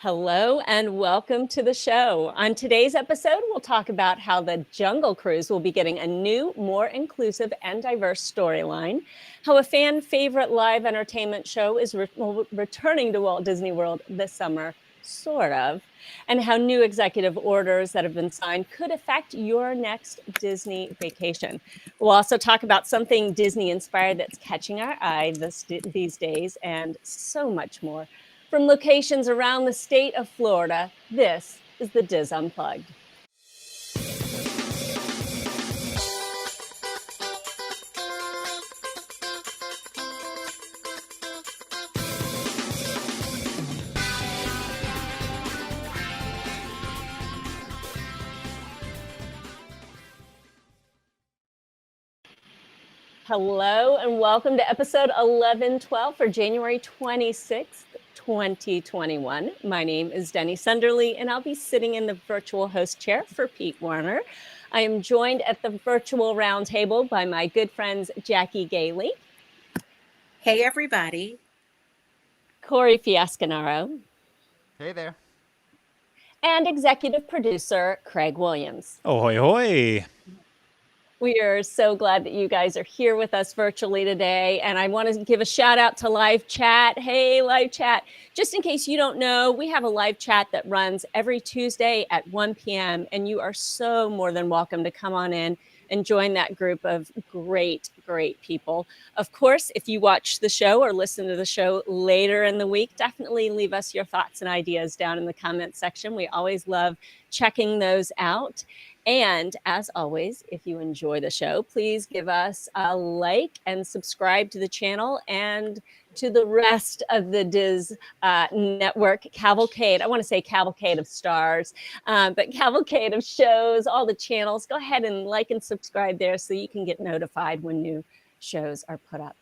Hello and welcome to the show. On today's episode, we'll talk about how the Jungle Cruise will be getting a new, more inclusive and diverse storyline, how a fan favorite live entertainment show is returning to Walt Disney World this summer, sort of, and how new executive orders that have been signed could affect your next Disney vacation. We'll also talk about something Disney inspired that's catching our eye these days and so much more. From locations around the state of Florida, this is the Diz Unplugged. Hello and welcome to episode 1112 for January 26th. 2021. My name is Denny Sunderly, and I'll be sitting in the virtual host chair for Pete Warner. I am joined at the virtual roundtable by my good friends Jackie Gailey. Hey, everybody. Corey Fiascanaro. Hey there. And executive producer Craig Williams. Ahoy, hoy. We are so glad that you guys are here with us virtually today. And I want to give a shout out to live chat. Hey, live chat. Just in case you don't know, we have a live chat that runs every Tuesday at 1 p.m. And you are so more than welcome to come on in and join that group of great people. Of course, if you watch the show or listen to the show later in the week, definitely leave us your thoughts and ideas down in the comments section. We always love checking those out. And as always, if you enjoy the show, please give us a like and subscribe to the channel and to the rest of the Diz Network cavalcade. I want to say cavalcade of stars, but cavalcade of shows, all the channels. Go ahead and like and subscribe there so you can get notified when new shows are put up.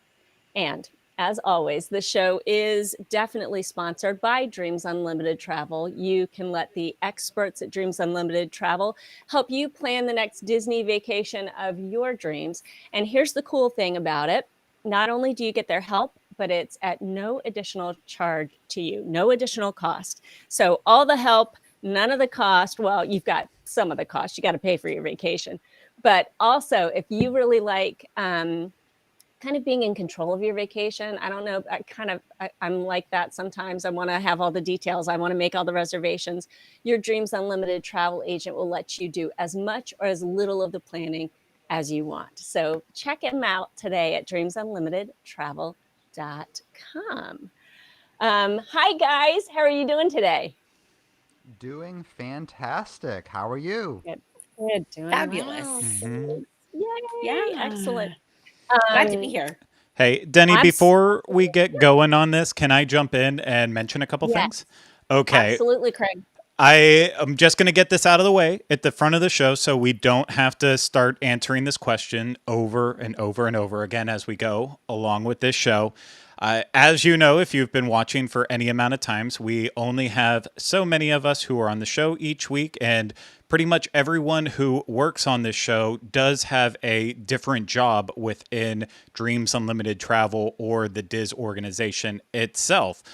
And as always, the show is definitely sponsored by Dreams Unlimited Travel. You can let the experts at Dreams Unlimited Travel help you plan the next Disney vacation of your dreams. And here's the cool thing about it. Not only do you get their help, but it's at no additional charge to you, no additional cost. So all the help, none of the cost. Well, you've got some of the cost. You got to pay for your vacation. But also, if you really like kind of being in control of your vacation. I don't know. I'm like that sometimes. I want to have all the details. I want to make all the reservations. Your Dreams Unlimited travel agent will let you do as much or as little of the planning as you want. So check them out today at dreamsunlimitedtravel.com. Hi, guys. How are you doing today? Doing fantastic. How are you? Good. Doing Fabulous. well. Mhm. Yay. Yeah. Excellent. Glad to be here. Hey, Denny, before we get going on this, can I jump in and mention a couple things? Okay. Absolutely, Craig. I am just going to get this out of the way at the front of the show so we don't have to start answering this question over and over and over again as we go along with this show. As you know, if you've been watching for any amount of times, we only have so many of us who are on the show each week, and pretty much everyone who works on this show does have a different job within Dreams Unlimited Travel or the Diz organization itself.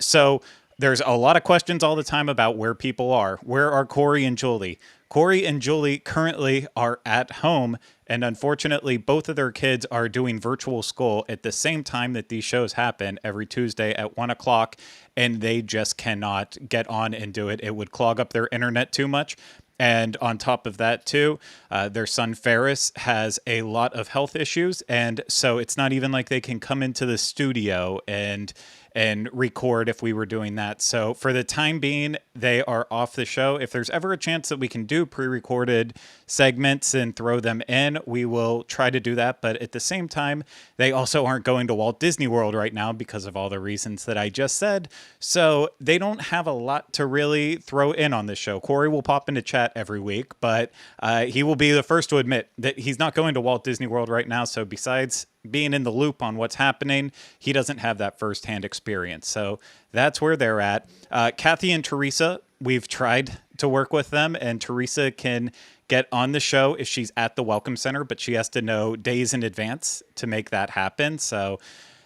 So there's a lot of questions all the time about where people are. Where are Corey and Julie? Corey and Julie currently are at home, and unfortunately, both of their kids are doing virtual school at the same time that these shows happen every Tuesday at 1 o'clock, and they just cannot get on and do it. It would clog up their internet too much. And on top of that, too, their son Ferris has a lot of health issues, and so it's not even like they can come into the studio and record if we were doing that. So for the time being, they are off the show. If there's ever a chance that we can do pre-recorded segments and throw them in, we will try to do that. But at the same time, they also aren't going to Walt Disney World right now because of all the reasons that I just said. So they don't have a lot to really throw in on this show. Corey will pop into chat every week, but he will be the first to admit that he's not going to Walt Disney World right now. So besides being in the loop on what's happening, he doesn't have that firsthand experience. So that's where they're at. Kathy and Teresa, we've tried to work with them, and Teresa can get on the show if she's at the Welcome Center, but she has to know days in advance to make that happen. So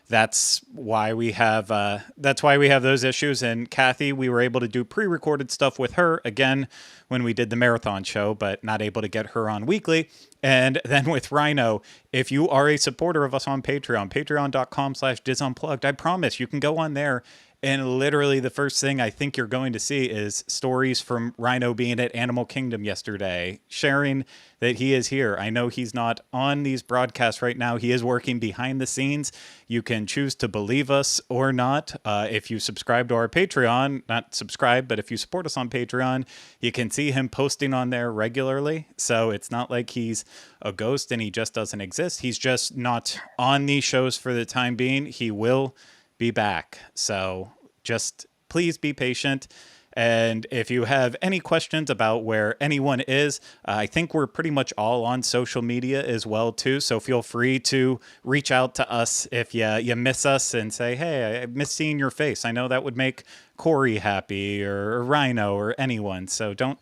that's why we have those issues. And Kathy, we were able to do pre-recorded stuff with her again when we did the marathon show, but not able to get her on weekly. And then with Rhino, if you are a supporter of us on Patreon, patreon.com/DizUnplugged, I promise you can go on there, and literally the first thing I think you're going to see is stories from Rhino being at Animal Kingdom yesterday, sharing that he is here. I know he's not on these broadcasts right now. He is working behind the scenes. You can choose to believe us or not. If you subscribe to our Patreon, not subscribe, but if you support us on Patreon, you can see him posting on there regularly. So it's not like he's a ghost and he just doesn't exist. He's just not on these shows for the time being. He will be back. So just please be patient. And if you have any questions about where anyone is, I think we're pretty much all on social media as well, too. So feel free to reach out to us if you miss us and say, hey, I miss seeing your face. I know that would make Corey happy or Rhino or anyone. So don't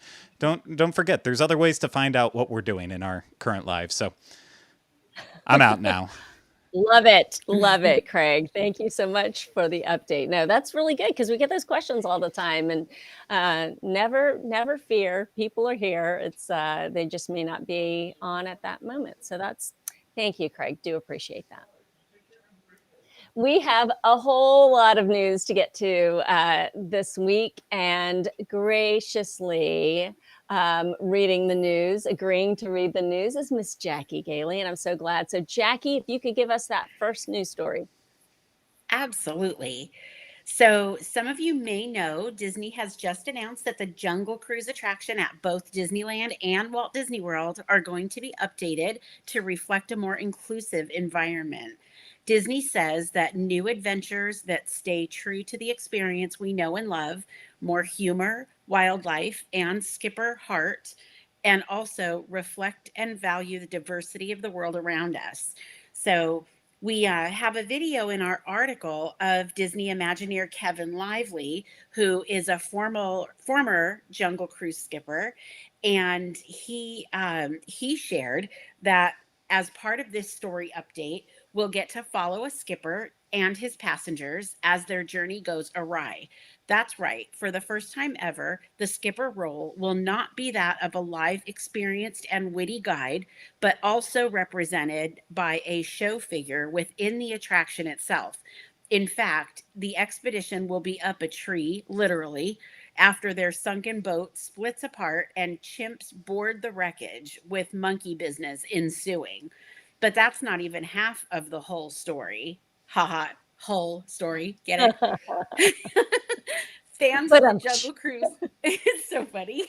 forget, there's other ways to find out what we're doing in our current lives. So I'm out now. Love it. Love it, Craig. Thank you so much for the update. No, that's really good because we get those questions all the time, and never fear. People are here. It's they just may not be on at that moment. So thank you, Craig. Do appreciate that. We have a whole lot of news to get to this week, and graciously reading the news, agreeing to read the news is Miss Jackie Gailey, and I'm so glad. So Jackie, if you could give us that first news story. Absolutely. So some of you may know Disney has just announced that the Jungle Cruise attraction at both Disneyland and Walt Disney World are going to be updated to reflect a more inclusive environment. Disney says that new adventures that stay true to the experience we know and love, more humor, wildlife, and skipper heart, and also reflect and value the diversity of the world around us. So we have a video in our article of Disney Imagineer Kevin Lively, who is a former Jungle Cruise skipper, and he shared that as part of this story update, we'll get to follow a skipper and his passengers as their journey goes awry. That's right. For the first time ever, the skipper role will not be that of a live, experienced, and witty guide, but also represented by a show figure within the attraction itself. In fact, the expedition will be up a tree, literally, after their sunken boat splits apart and chimps board the wreckage, with monkey business ensuing. But that's not even half of the whole story. Haha, whole story. Get it? Fans of the Jungle Cruise, it's so funny.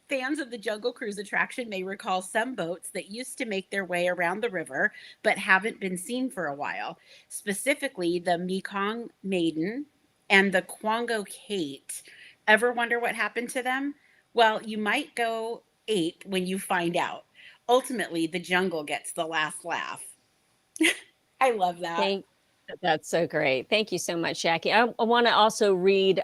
Fans of the Jungle Cruise attraction may recall some boats that used to make their way around the river but haven't been seen for a while. Specifically, the Mekong Maiden and the Quango Kate. Ever wonder what happened to them? Well, you might go ape when you find out. Ultimately, the jungle gets the last laugh. I love that. That's so great. Thank you so much, Jackie. I want to also read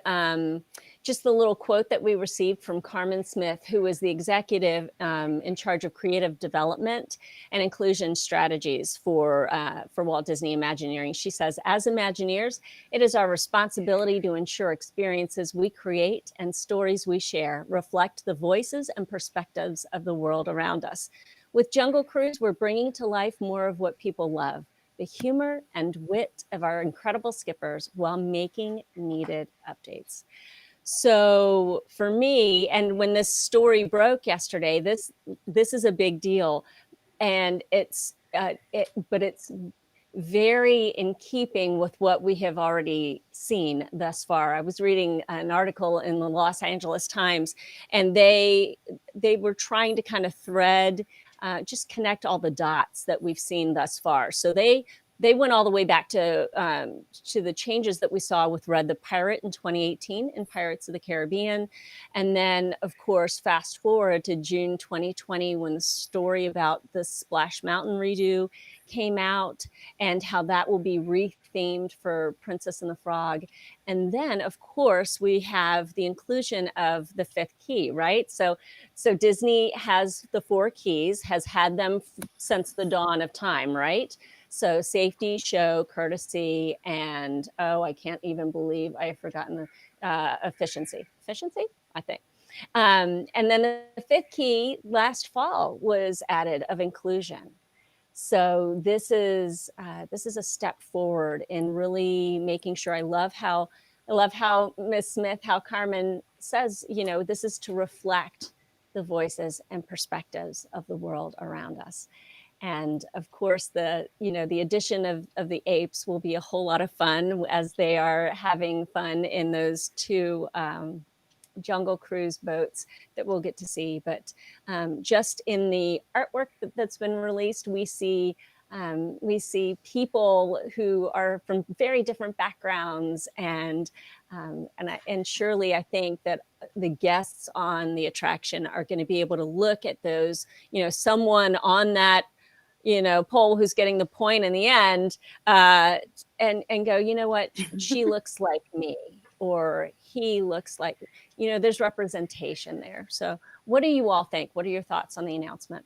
just the little quote that we received from Carmen Smith, who is the executive in charge of creative development and inclusion strategies for Walt Disney Imagineering. She says, as Imagineers, it is our responsibility to ensure experiences we create and stories we share reflect the voices and perspectives of the world around us. With Jungle Cruise, we're bringing to life more of what people love, the humor and wit of our incredible skippers, while making needed updates. So for me, and when this story broke yesterday, this is a big deal, and it's very in keeping with what we have already seen thus far. I was reading an article in the Los Angeles Times, and they were trying to kind of thread, just connect all the dots that we've seen thus far. So they went all the way back to the changes that we saw with Red the Pirate in 2018 in Pirates of the Caribbean. And then, of course, fast forward to June 2020, when the story about the Splash Mountain redo came out, and how that will be rethemed for Princess and the Frog. And then, of course, we have the inclusion of the fifth key, right? So Disney has the four keys, has had them since the dawn of time, right? So safety, show, courtesy, and I can't even believe I have forgotten the efficiency. Efficiency, I think. And then the fifth key last fall was added of inclusion. So this is a step forward in really making sure. I love how Ms. Smith, how Carmen says, this is to reflect the voices and perspectives of the world around us. And of course, the addition of the apes will be a whole lot of fun as they are having fun in those two Jungle Cruise boats that we'll get to see. But just in the artwork that's been released, we see people who are from very different backgrounds, and surely I think that the guests on the attraction are going to be able to look at those, someone on that pole who's getting the point in the end, and go, you know what, she looks like me, or he looks like, there's representation there. So what do you all think? What are your thoughts on the announcement?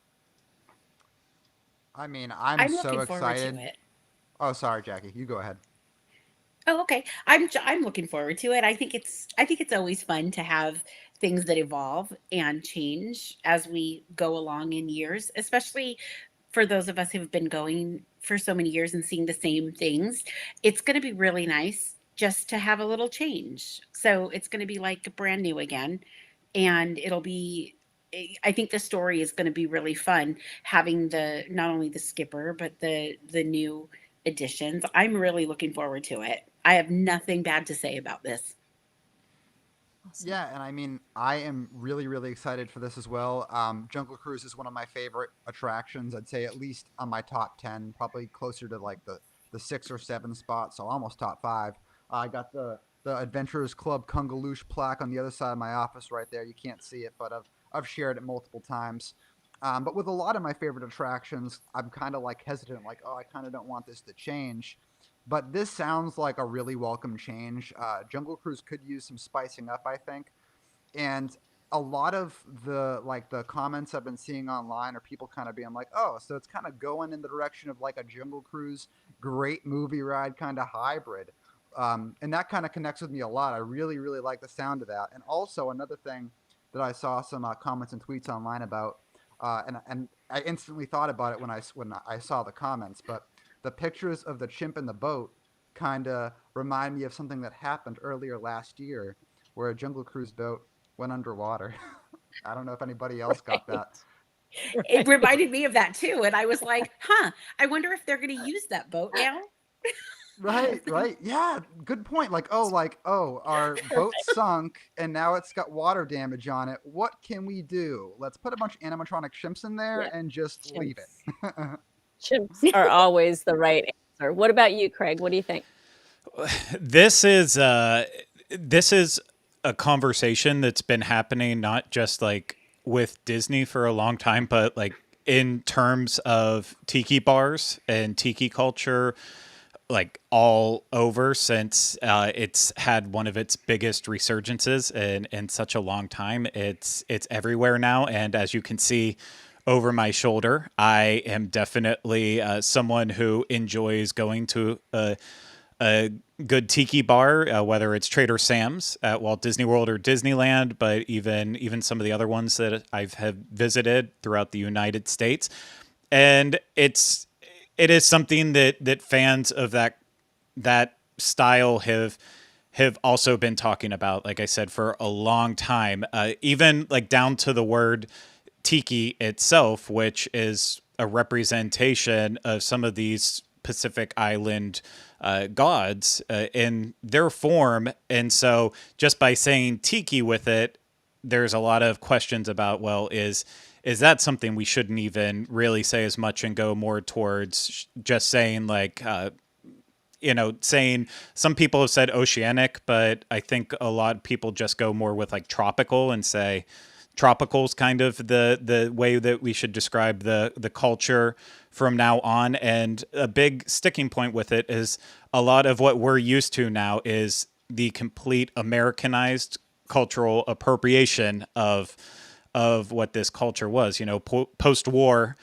I mean, I'm I'm so looking forward excited. to it. Oh, sorry, Jackie. You go ahead. Oh, okay. I'm looking forward to it. I think it's always fun to have things that evolve and change as we go along in years, especially for those of us who've been going for so many years and seeing the same things. It's going to be really nice just to have a little change. So it's going to be like brand new again, and I think the story is going to be really fun having the not only the skipper but the new additions. I'm really looking forward to it. I have nothing bad to say about this. Awesome. Yeah, and I mean, I am really, really excited for this as well. Jungle Cruise is one of my favorite attractions. I'd say at least on my top 10, probably closer to like the 6 or 7 spots, so almost top 5. I got the Adventurers Club Kungaloosh plaque on the other side of my office right there. You can't see it, but I've shared it multiple times. But with a lot of my favorite attractions, I'm kind of like hesitant, like, oh, I kind of don't want this to change. But this sounds like a really welcome change. Jungle Cruise could use some spicing up, I think. And a lot of the comments I've been seeing online are people kind of being like, oh, so it's kind of going in the direction of like a Jungle Cruise great movie ride kind of hybrid. And that kind of connects with me a lot. I really, really like the sound of that. And also another thing that I saw some comments and tweets online about, and I instantly thought about it when I saw the comments, but the pictures of the chimp in the boat kind of remind me of something that happened earlier last year where a Jungle Cruise boat went underwater. I don't know if anybody else got that. It reminded me of that too, and I was like, "Huh, I wonder if they're going to use that boat now." Right, right. Yeah, good point. Oh, our boat sunk and now it's got water damage on it. What can we do? Let's put a bunch of animatronic chimps in there Yeah, and just leave chimps. it. Chimps are always the right answer. What about you, Craig? What do you think? This is a conversation that's been happening not just like with Disney for a long time, but like in terms of tiki bars and tiki culture, like all over since it's had one of its biggest resurgences in such a long time. It's everywhere now, and as you can see over my shoulder, I am definitely someone who enjoys going to a good tiki bar, whether it's Trader Sam's at Walt Disney World or Disneyland, but even some of the other ones that I've have visited throughout the United States. And it is something that fans of that style have also been talking about, like I said, for a long time, even like down to the word tiki itself, which is a representation of some of these Pacific Island gods in their form. And so just by saying tiki with it, there's a lot of questions about, well, is that something we shouldn't even really say as much and go more towards just saying like, saying some people have said oceanic, but I think a lot of people just go more with like tropical and say tropical's kind of the way that we should describe the culture from now on. And a big sticking point with it is a lot of what we're used to now is the complete Americanized cultural appropriation of what this culture was. Post-war,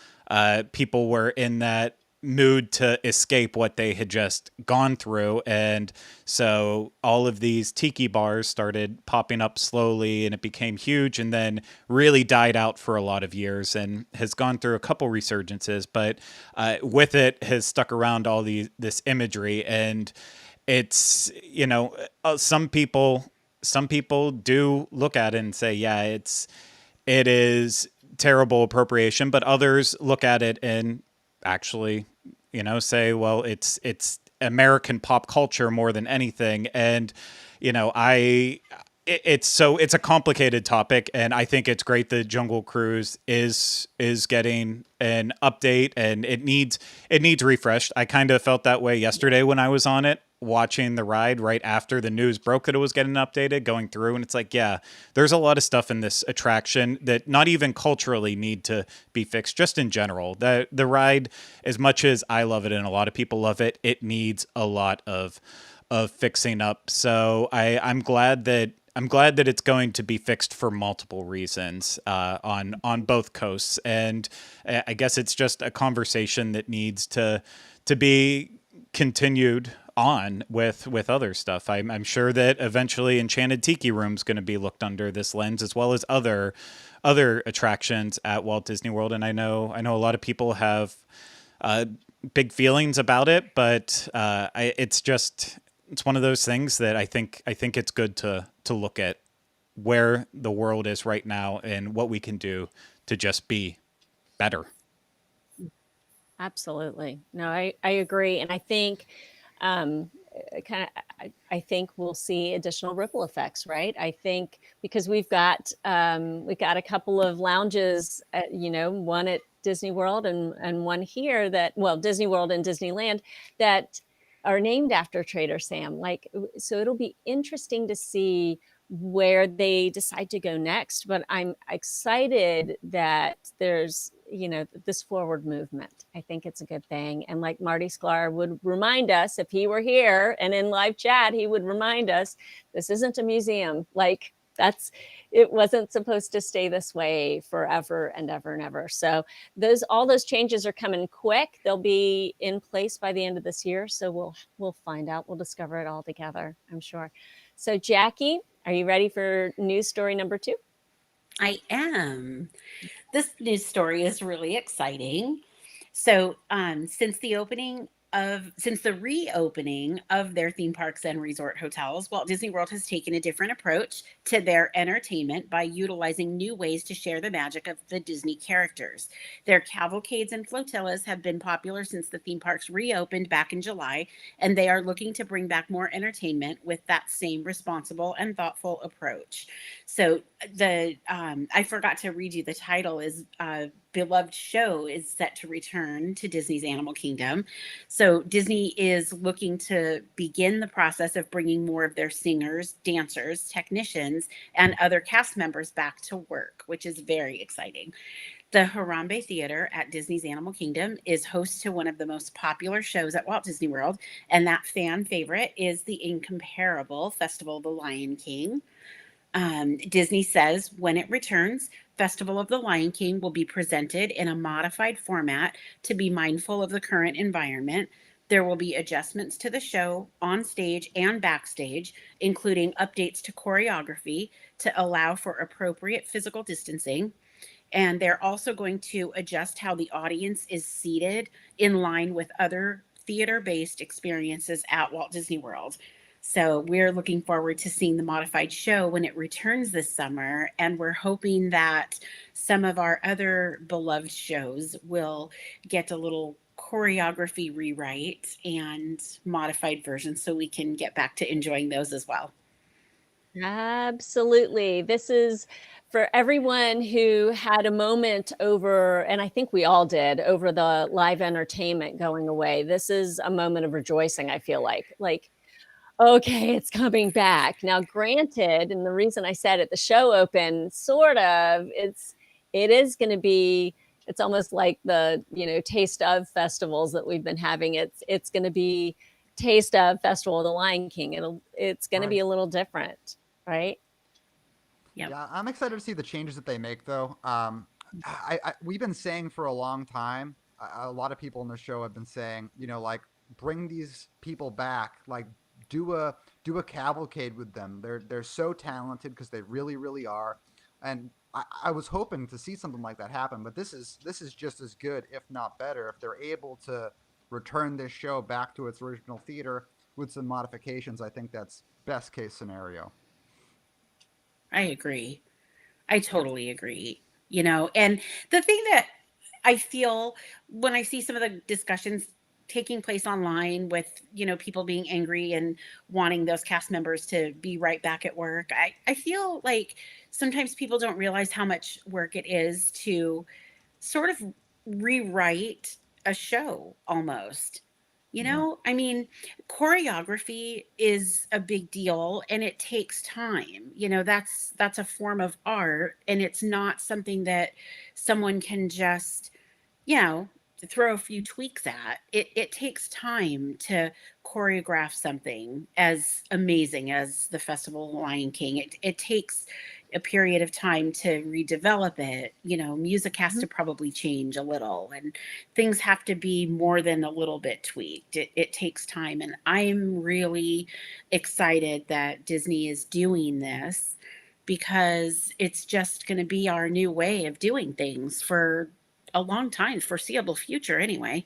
people were in that mood to escape what they had just gone through. And so all of these tiki bars started popping up slowly, and it became huge and then really died out for a lot of years and has gone through a couple resurgences. But with it has stuck around all this imagery. And it's, some people do look at it and say, yeah, it is terrible appropriation, but others look at it and actually, say, well, it's American pop culture more than anything. And, I it's a complicated topic, and I think it's great that Jungle Cruise is getting an update, and it needs refreshed. I kind of felt that way yesterday when I was on it, watching the ride right after the news broke that it was getting updated, going through, and it's like, yeah, there's a lot of stuff in this attraction that not even culturally need to be fixed, just in general. The ride, as much as I love it and a lot of people love it, it needs a lot of fixing up. So I'm glad that it's going to be fixed for multiple reasons on both coasts. And I guess it's just a conversation that needs to be continued on with other stuff. I'm sure that eventually Enchanted Tiki Room's going to be looked under this lens, as well as other attractions at Walt Disney World. And I know a lot of people have big feelings about it, but it's one of those things that I think it's good to look at where the world is right now and what we can do to just be better. Absolutely. No, I agree. And I think I think we'll see additional ripple effects, right? I think because we've got a couple of lounges, one at Disney World and one here Disney World and Disneyland that are named after Trader Sam. So it'll be interesting to see where they decide to go next. But I'm excited that there's, this forward movement. I think it's a good thing. And like Marty Sklar would remind us, if he were here and in live chat, he would remind us, this isn't a museum. It wasn't supposed to stay this way forever and ever and ever. So all those changes are coming quick. They'll be in place by the end of this year. So we'll find out. We'll discover it all together, I'm sure. So Jackie, are you ready for news story number 2? I am. This news story is really exciting. So, since the reopening of their theme parks and resort hotels, Walt Disney World has taken a different approach to their entertainment by utilizing new ways to share the magic of the Disney characters. Their cavalcades and flotillas have been popular since the theme parks reopened back in July, and they are looking to bring back more entertainment with that same responsible and thoughtful approach. So I forgot to read you the title is beloved show is set to return to Disney's Animal Kingdom. So Disney is looking to begin the process of bringing more of their singers, dancers, technicians, and other cast members back to work, which is very exciting. The Harambe Theater at Disney's Animal Kingdom is host to one of the most popular shows at Walt Disney World, and that fan favorite is the incomparable Festival of the Lion King. Disney says when it returns, Festival of the Lion King will be presented in a modified format to be mindful of the current environment. There will be adjustments to the show on stage and backstage, including updates to choreography to allow for appropriate physical distancing. And they're also going to adjust how the audience is seated in line with other theater-based experiences at Walt Disney World. So we're looking forward to seeing the modified show when it returns this summer. And we're hoping that some of our other beloved shows will get a little choreography rewrite and modified versions so we can get back to enjoying those as well. Absolutely. This is for everyone who had a moment over, and I think we all did, over the live entertainment going away. This is a moment of rejoicing, I feel like. Okay, it's coming back. Now, granted, and the reason I said it, the show open, it is going to be, it's almost like the, taste of festivals that we've been having. It's going to be taste of Festival of the Lion King. It's going to be a little different, right? Yep. Yeah, I'm excited to see the changes that they make, though. We've been saying for a long time a lot of people in the show have been saying, like bring these people back, like do a cavalcade with them. They're so talented because they really really are, and I was hoping to see something like that happen. But this is just as good, if not better, if they're able to return this show back to its original theater with some modifications. I think that's best case scenario. I agree. I totally agree. And the thing that I feel when I see some of the discussions taking place online with, people being angry and wanting those cast members to be right back at work, I feel like sometimes people don't realize how much work it is to sort of rewrite a show almost. Yeah. I mean, choreography is a big deal and it takes time. That's a form of art, and it's not something that someone can just, you know, throw a few tweaks at. It takes time to choreograph something as amazing as the Festival of the Lion King. It takes a period of time to redevelop it. Music has Mhm. to probably change a little, and things have to be more than a little bit tweaked. It takes time. And I'm really excited that Disney is doing this because it's just going to be our new way of doing things for a long time, foreseeable future anyway.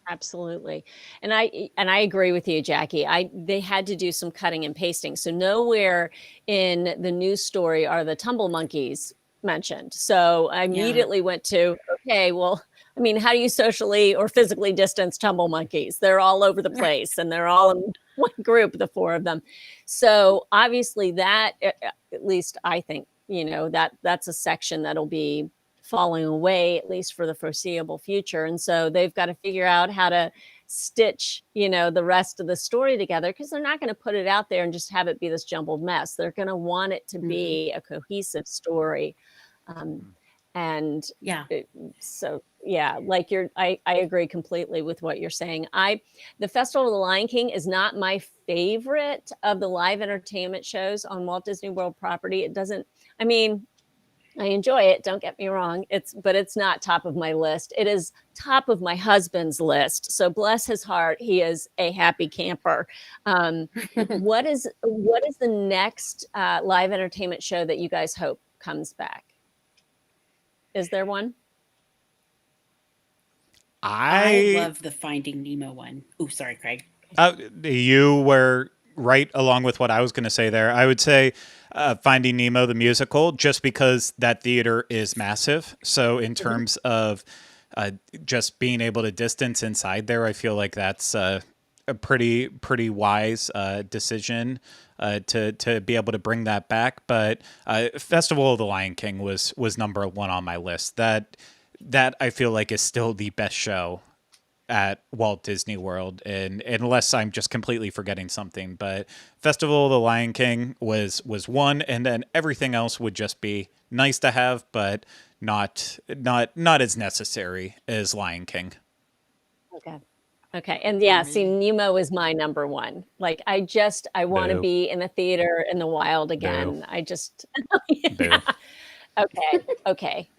Absolutely. And I agree with you, Jackie. They had to do some cutting and pasting. So nowhere in the news story are the tumble monkeys mentioned. So I Yeah. immediately went to, okay, well, I mean, how do you socially or physically distance tumble monkeys? They're all over the place and they're all in one group, the four of them. So obviously that, at least I think, that's a section that'll be falling away, at least for the foreseeable future. And so they've got to figure out how to stitch, the rest of the story together, because they're not going to put it out there and just have it be this jumbled mess. They're going to want it to Hmm. be a cohesive story. Um, Mm. and Yeah. so, yeah, like I agree completely with what you're saying. The Festival of the Lion King is not my favorite of the live entertainment shows on Walt Disney World property. It doesn't, I mean, I enjoy it, don't get me wrong. But it's not top of my list. It is top of my husband's list. So bless his heart, he is a happy camper. Um, what is the next live entertainment show that you guys hope comes back? Is there one? I I love the Finding Nemo one. Oh, sorry, Craig. You were right along with what I was going to say there. I would say Finding Nemo, the musical, just because that theater is massive. So, in Mhm. terms of just being able to distance inside there, I feel like that's a pretty wise decision to be able to bring that back. But Festival of the Lion King was number one on my list. That I feel like is still the best show at Walt Disney World, and unless I'm just completely forgetting something, but Festival of the Lion King was one, and then everything else would just be nice to have, but not as necessary as Lion King. Okay. Okay. And For yeah, see, me, Nemo is my number one. Like, I want to Boo, be in the theater in the wild boo, again. Yeah. boo. Okay. Okay.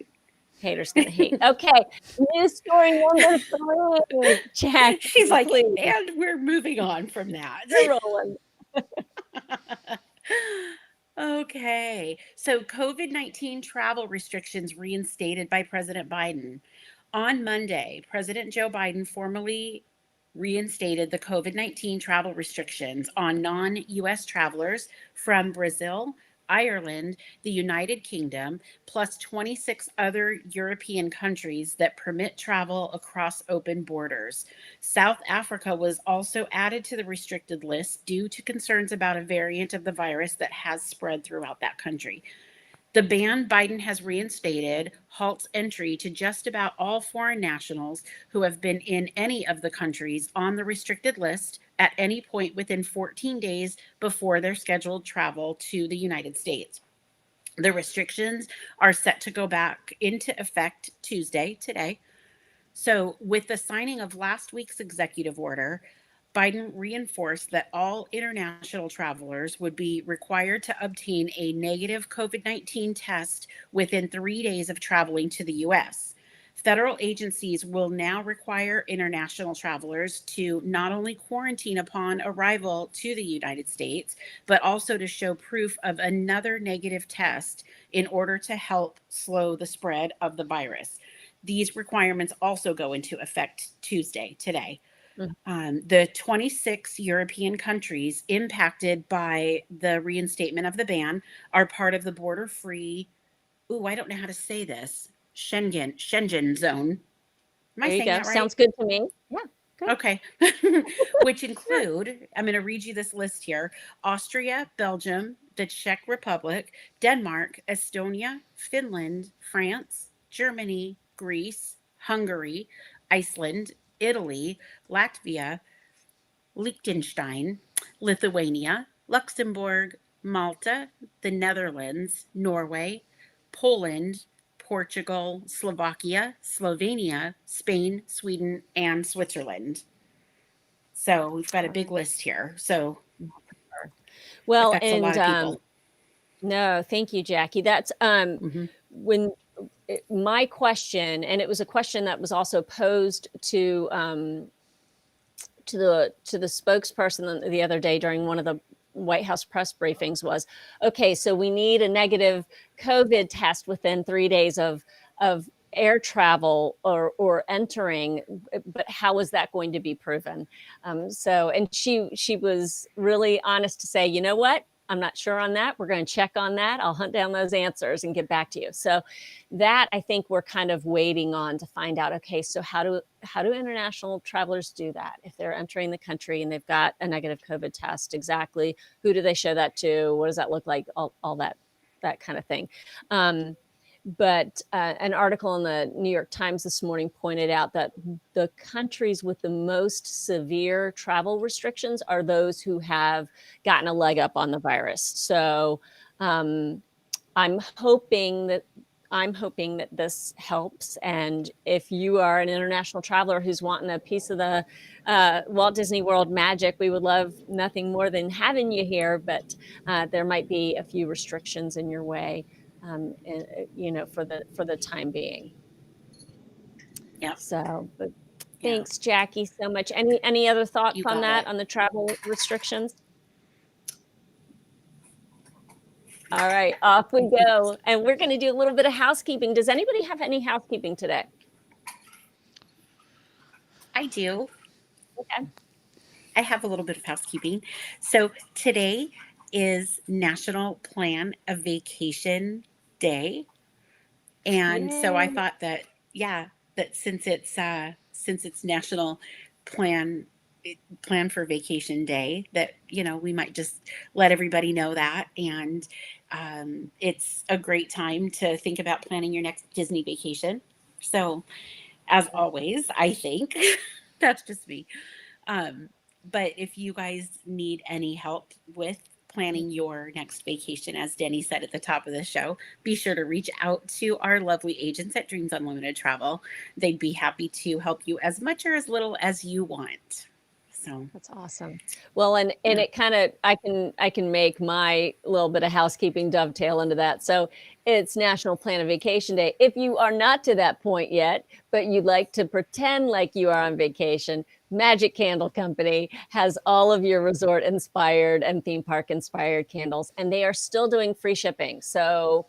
Haters gonna hate. Okay. News story number three. Jackie, She's like, please. and we're moving on from that. We're rolling. Okay. So COVID-19 travel restrictions reinstated by President Biden. On Monday, President Joe Biden formally reinstated the COVID-19 travel restrictions on non US travelers from Brazil, Ireland, the United Kingdom, plus 26 other European countries that permit travel across open borders. South Africa was also added to the restricted list due to concerns about a variant of the virus that has spread throughout that country. The ban Biden has reinstated halts entry to just about all foreign nationals who have been in any of the countries on the restricted list at any point within 14 days before their scheduled travel to the United States. The restrictions are set to go back into effect Tuesday, today. So, with the signing of last week's executive order, Biden reinforced that all international travelers would be required to obtain a negative COVID-19 test within 3 days of traveling to the US. Federal agencies will now require international travelers to not only quarantine upon arrival to the United States, but also to show proof of another negative test in order to help slow the spread of the virus. These requirements also go into effect Tuesday, today. Mhm. The 26 European countries impacted by the reinstatement of the ban are part of the border free, I don't know how to say this, Schengen zone. Am I There you saying go. that right? Sounds good to me. Yeah, good. Okay. Which include, I'm going to read you this list here: Austria, Belgium, the Czech Republic, Denmark, Estonia, Finland, France, Germany, Greece, Hungary, Iceland, Italy, Latvia, Liechtenstein, Lithuania, Luxembourg, Malta, the Netherlands, Norway, Poland, Portugal, Slovakia, Slovenia, Spain, Sweden, and Switzerland. So we've got a All big right. list here. So Well, affects a lot and of people. no, thank you, Jackie. That's Hmm. when my question, and it was a question that was also posed to the spokesperson the other day during one of the White House press briefings was, okay, so we need a negative COVID test within 3 days of air travel or entering, but how is that going to be proven? And she was really honest to say, you know what? I'm not sure on that. We're going to check on that. I'll hunt down those answers and get back to you. So that I think we're kind of waiting on to find out, okay, so how do international travelers do that if they're entering the country and they've got a negative COVID test? Exactly who do they show that to? What does that look like? All that kind of thing. But an article in the New York Times this morning pointed out that the countries with the most severe travel restrictions are those who have gotten a leg up on the virus. So um, I'm hoping that this helps. And if you are an international traveler who's wanting a piece of the Walt Disney World magic, we would love nothing more than having you here. But there might be a few restrictions in your way, for the time being. Yep. So, but Yeah. thanks, Jackie, so much. Any other thoughts You on got that, it. on the travel restrictions? All right, off we go. And we're going to do a little bit of housekeeping. Does anybody have any housekeeping today? I do. Okay. I have a little bit of housekeeping. So today is National Plan a Vacation Day. And so I Yay. thought that, yeah, that since it's National Plan Plan for Vacation Day, that we might just let everybody know that, and it's a great time to think about planning your next Disney vacation. So, as always, I think that's just me. Um, but if you guys need any help with planning your next vacation, as Denny said at the top of the show, be sure to reach out to our lovely agents at Dreams Unlimited Travel. They'd be happy to help you as much or as little as you want. So, That's awesome. Well, and yeah. it kind of, I can make my little bit of housekeeping dovetail into that. So it's National Plan a Vacation Day. If you are not to that point yet, but you'd like to pretend like you are on vacation, Magic Candle Company has all of your resort inspired and theme park inspired candles, and they are still doing free shipping. So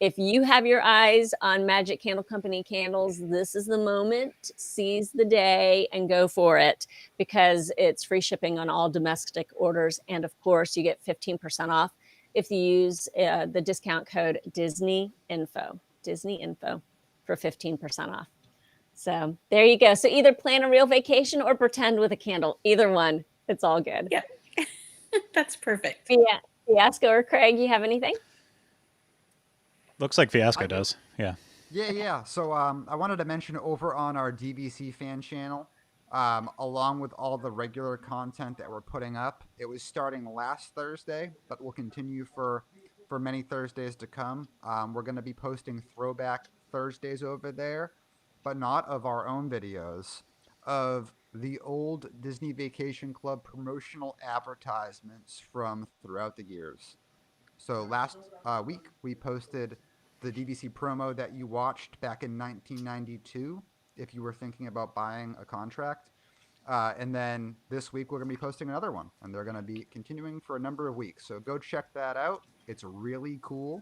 if you have your eyes on Magic Candle Company candles, this is the moment. Seize the day and go for it, because it's free shipping on all domestic orders. And of course, you get 15% off if you use the discount code Disney Info for 15% off. So there you go. So either plan a real vacation or pretend with a candle. Either one, it's all good. Yep. That's perfect. Yeah. Fiasco or Craig, you have anything? Looks like Fiasco I do. does. Yeah. Yeah. So I wanted to mention over on our DVC fan channel, along with all the regular content that we're putting up, it was starting last Thursday, but will continue for many Thursdays to come. We're going to be posting throwback Thursdays over there, but not of our own videos, of the old Disney Vacation Club promotional advertisements from throughout the years. So last week we posted the DVC promo that you watched back in 1992 if you were thinking about buying a contract. And then this week we're going to be posting another one, and they're going to be continuing for a number of weeks. So go check that out. It's really cool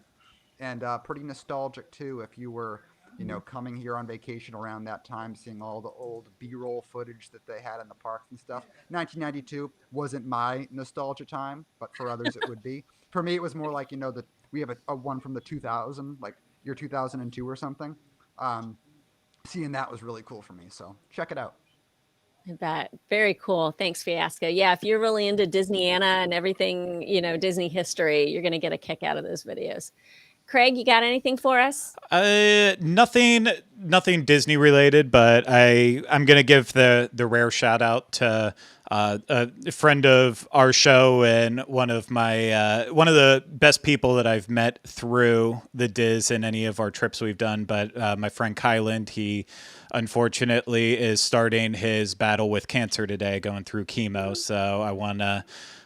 and pretty nostalgic too. If you were, coming here on vacation around that time, seeing all the old B-roll footage that they had in the parks and stuff. 1992 wasn't my nostalgia time, but for others it would be. For me, it was more like we have a one from the 2000, like year 2002 or something. Seeing that was really cool for me. So check it out. That very cool. Thanks, Fiasco. Yeah, if you're really into Disneyana and everything, Disney history, you're going to get a kick out of those videos. Craig, you got anything for us? Nothing Disney related, but I'm gonna give the rare shout out to a friend of our show and one of the best people that I've met through the Diz and any of our trips we've done. But my friend Kyland, he unfortunately is starting his battle with cancer today, going through chemo. So I wanna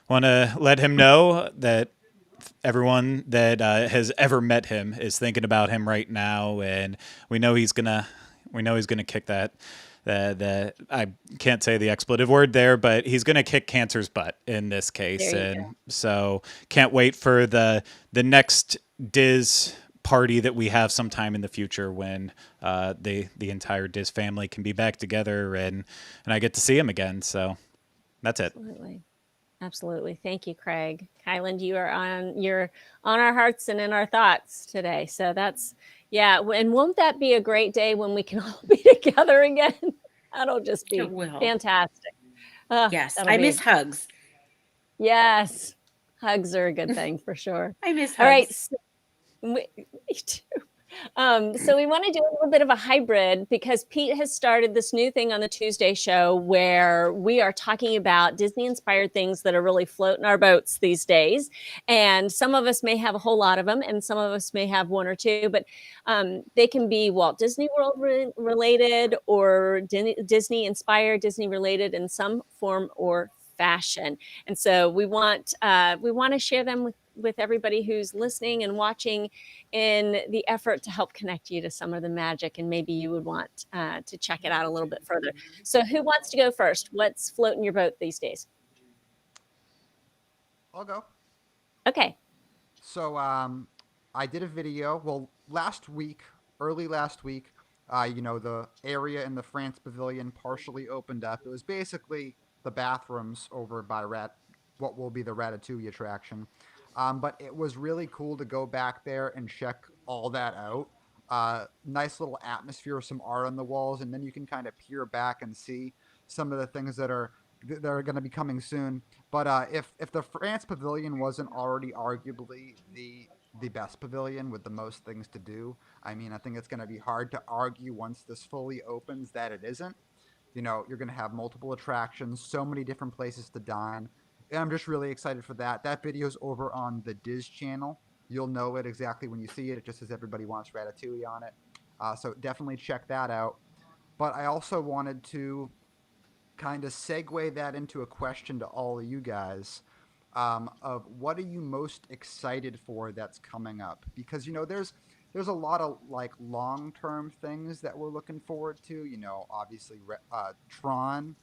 let him know that everyone that has ever met him is thinking about him right now, and we know he's gonna kick that. I can't say the expletive word there, but he's gonna kick cancer's butt in this case, and so can't wait for the next Diz party that we have sometime in the future when the entire Diz family can be back together and I get to see him again. So that's it. Absolutely. Thank you, Craig. Kyland, you're on our hearts and in our thoughts today. So and won't that be a great day when we can all be together again? That'll just be fantastic. Yes, I miss hugs. Yes, hugs are a good thing for sure. I miss hugs. All right. Me too. So we want to do a little bit of a hybrid because Pete has started this new thing on the Tuesday show where we are talking about Disney-inspired things that are really floating our boats these days. And some of us may have a whole lot of them, and some of us may have one or two, but they can be Walt Disney World related or Disney-inspired, Disney-related in some form or fashion. And so we want to share them with everybody who's listening and watching in the effort to help connect you to some of the magic, and maybe you would want to check it out a little bit further. So who wants to go first? What's floating your boat these days? I'll go. Okay. So I did a video, early last week, the area in the France Pavilion partially opened up. It was basically the bathrooms over by what will be the Ratatouille attraction. But it was really cool to go back there and check all that out. Nice little atmosphere, some art on the walls, and then you can kind of peer back and see some of the things that are going to be coming soon. But if the France Pavilion wasn't already arguably the best pavilion with the most things to do, I mean, I think it's going to be hard to argue once this fully opens that it isn't. You're going to have multiple attractions, so many different places to dine. And I'm just really excited for that. That video's over on the Diz channel. You'll know it exactly when you see it. It just says everybody wants Ratatouille on it. So definitely check that out. But I also wanted to kind of segue that into a question to all of you guys of what are you most excited for that's coming up? Because, there's a lot of like long-term things that we're looking forward to. Obviously Tron,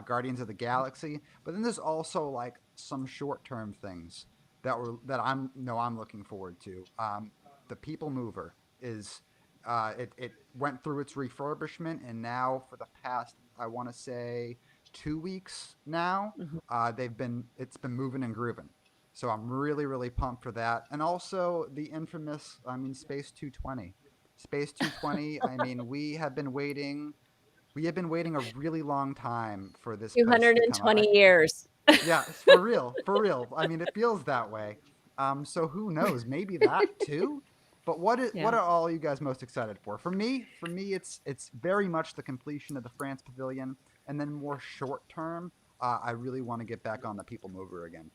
Guardians of the Galaxy, but then there's also like some short-term things that I'm looking forward to. The People Mover is it went through its refurbishment, and now for the past, I want to say 2 weeks now, it's been moving and grooving. So I'm really, really pumped for that. And also the infamous, Space 220. Space 220, we have been waiting a really long time for this. 220 years. Yeah, for real. It feels that way. So who knows? Maybe that too. But what are all you guys most excited for? For me, it's very much the completion of the France Pavilion, and then more short term, I really want to get back on the People Mover again.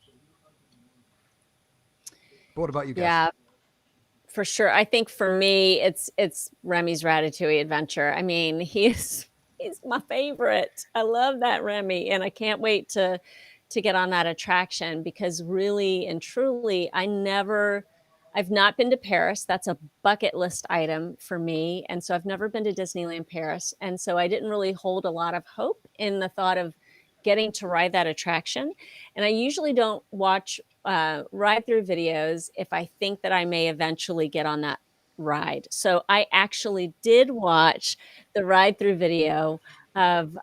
But what about you guys? Yeah, for sure. I think for me, it's Remy's Ratatouille Adventure. He's my favorite. I love that Remy, and I can't wait to get on that attraction because really and truly, I never I've not been to Paris. That's a bucket list item for me. And so I've never been to Disneyland Paris. And so I didn't really hold a lot of hope in the thought of getting to ride that attraction. And I usually don't watch ride through videos if I think that I may eventually get on that ride. So I actually did watch the ride through video of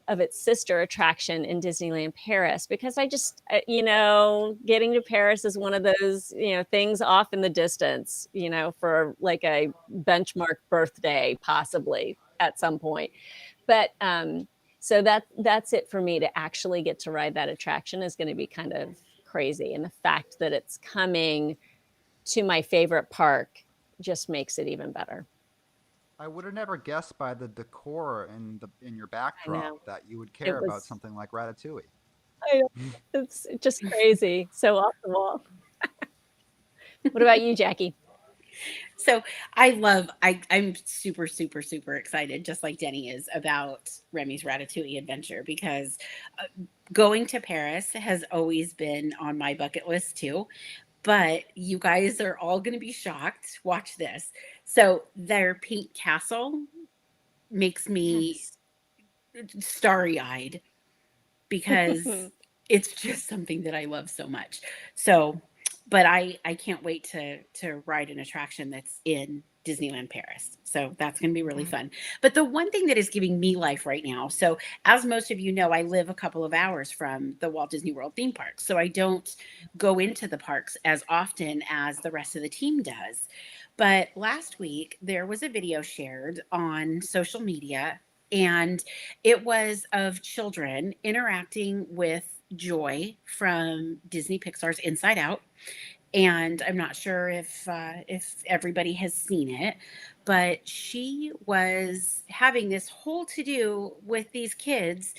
its sister attraction in Disneyland Paris, because I just, getting to Paris is one of those, things off in the distance, for like a benchmark birthday, possibly at some point. But so that's it for me. To actually get to ride that attraction is going to be kind of crazy. And the fact that it's coming to my favorite park just makes it even better. I would have never guessed by the decor in your I backdrop know. that you would It care about was, something like Ratatouille. I know, it's just crazy. So off the wall. What about you, Jackie? So I'm super, super, super excited, just like Denny is, about Remy's Ratatouille adventure, because going to Paris has always been on my bucket list too. But you guys are all going to be shocked. Watch this. So their pink castle makes me Yes. starry eyed, because it's just something that I love so much. So, but I can't wait to ride an attraction that's in Disneyland Paris. So that's going to be really fun. But the one thing that is giving me life right now, so as most of you know, I live a couple of hours from the Walt Disney World theme park. So I don't go into the parks as often as the rest of the team does. But last week there was a video shared on social media, and it was of children interacting with Joy from Disney Pixar's Inside Out. And I'm not sure if everybody has seen it, but she was having this whole to do with these kids,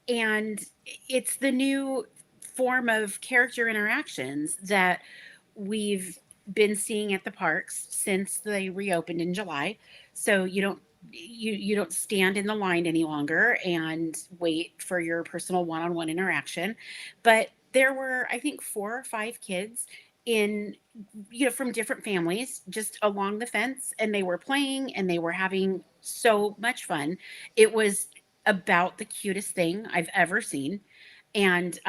and it's the new form of character interactions that we've been seeing at the parks since they reopened in July. So you don't stand in the line any longer and wait for your personal one-on-one interaction. But there were, I think, 4 or 5 kids in, from different families just along the fence, and they were playing and they were having so much fun. It was about the cutest thing I've ever seen. And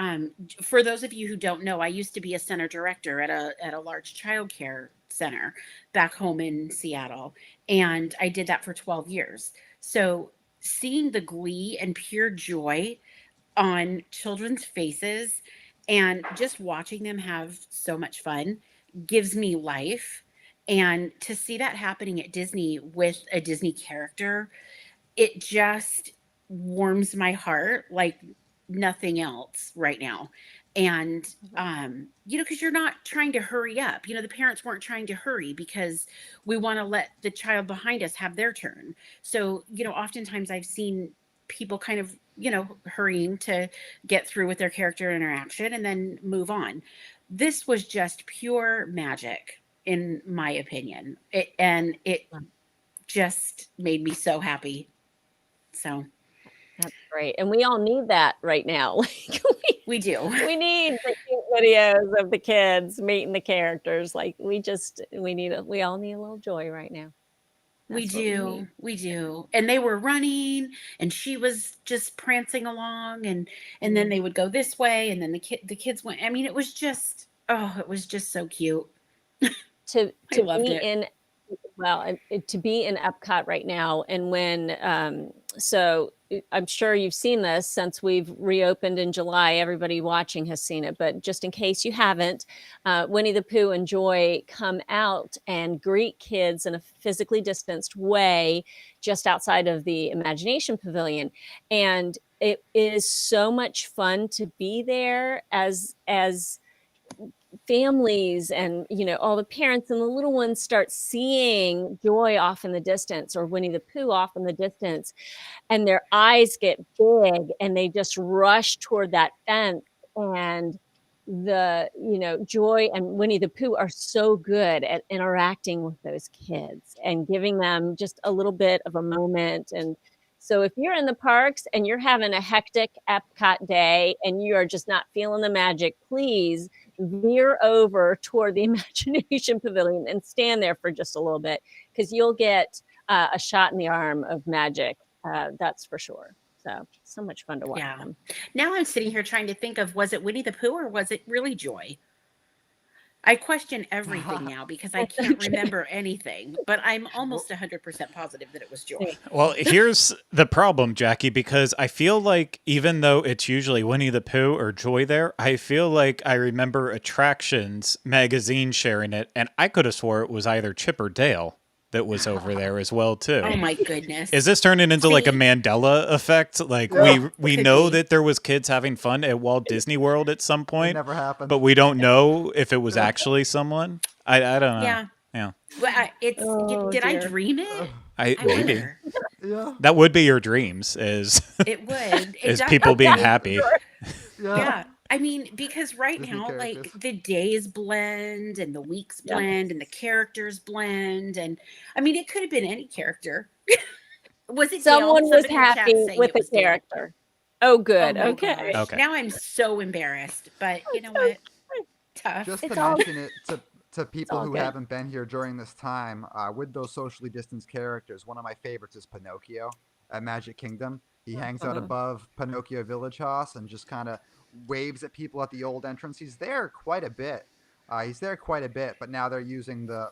for those of you who don't know, I used to be a center director at a large childcare center back home in Seattle, and I did that for 12 years. So seeing the glee and pure joy on children's faces and just watching them have so much fun gives me life. And to see that happening at Disney with a Disney character, it just warms my heart like nothing else right now. And because you're not trying to hurry up. The parents weren't trying to hurry because we want to let the child behind us have their turn. So oftentimes I've seen people kind of hurrying to get through with their character interaction and then move on. This was just pure magic, in my opinion. It just made me so happy. So That's great. And we all need that right now. Like we do. we need the cute videos of the kids meeting the characters. Like we all need a little joy right now. We That's what we do. need. We do. And they were running and she was just prancing along, and then they would go this way, and then the kids went. I mean, it was just so cute. To I loved be it. in to be in Epcot right now, and when so I'm sure you've seen this since we've reopened in July. Everybody watching has seen it, but just in case you haven't, Winnie the Pooh and Joy come out and greet kids in a physically distanced way just outside of the Imagination Pavilion, and it is so much fun to be there as families and all the parents and the little ones start seeing Joy off in the distance or Winnie the Pooh off in the distance, and their eyes get big and they just rush toward that fence. And Joy and Winnie the Pooh are so good at interacting with those kids and giving them just a little bit of a moment. And so if you're in the parks and you're having a hectic Epcot day and you are just not feeling the magic, please veer over toward the Imagination Pavilion and stand there for just a little bit, because you'll get a shot in the arm of magic. That's for sure. So much fun to watch Yeah. them. Now I'm sitting here trying to think of, was it Winnie the Pooh or was it really Joy? I question everything now because I can't remember anything, but I'm almost 100% positive that it was Joy. Well, here's the problem, Jackie, because I feel like even though it's usually Winnie the Pooh or Joy there, I feel like I remember Attractions magazine sharing it, and I could have swore it was either Chip or Dale that was over there as well too. Oh my goodness. Is this turning into like a See? Mandela effect? Like Yeah. we Could know be. that there was kids having fun at Walt Disney World at some It point, never happened. but we don't know if it was actually someone. I don't know. Yeah. Yeah. Well, Oh, did I dear. dream it? I I maybe wonder. Yeah. that would be your dreams is It would. It is does- people being it- happy. Yeah. I mean, because right Disney now, like characters. the days blend and the weeks Yeah. blend and the characters blend. And I mean, it could have been any character. Was it Dale? Someone was Somebody in chat happy saying with it the was Dale. character. Oh, good. Oh my Okay. gosh. Okay. Now I'm so embarrassed, but you know what? Tough. Just It's to all- mention it to people all who good. haven't been here during this time, with those socially distanced characters, one of my favorites is Pinocchio at Magic Kingdom. He hangs out Uh-huh. above Pinocchio Village House and just kind of waves at people at the old entrance. He's there quite a bit. But now they're using the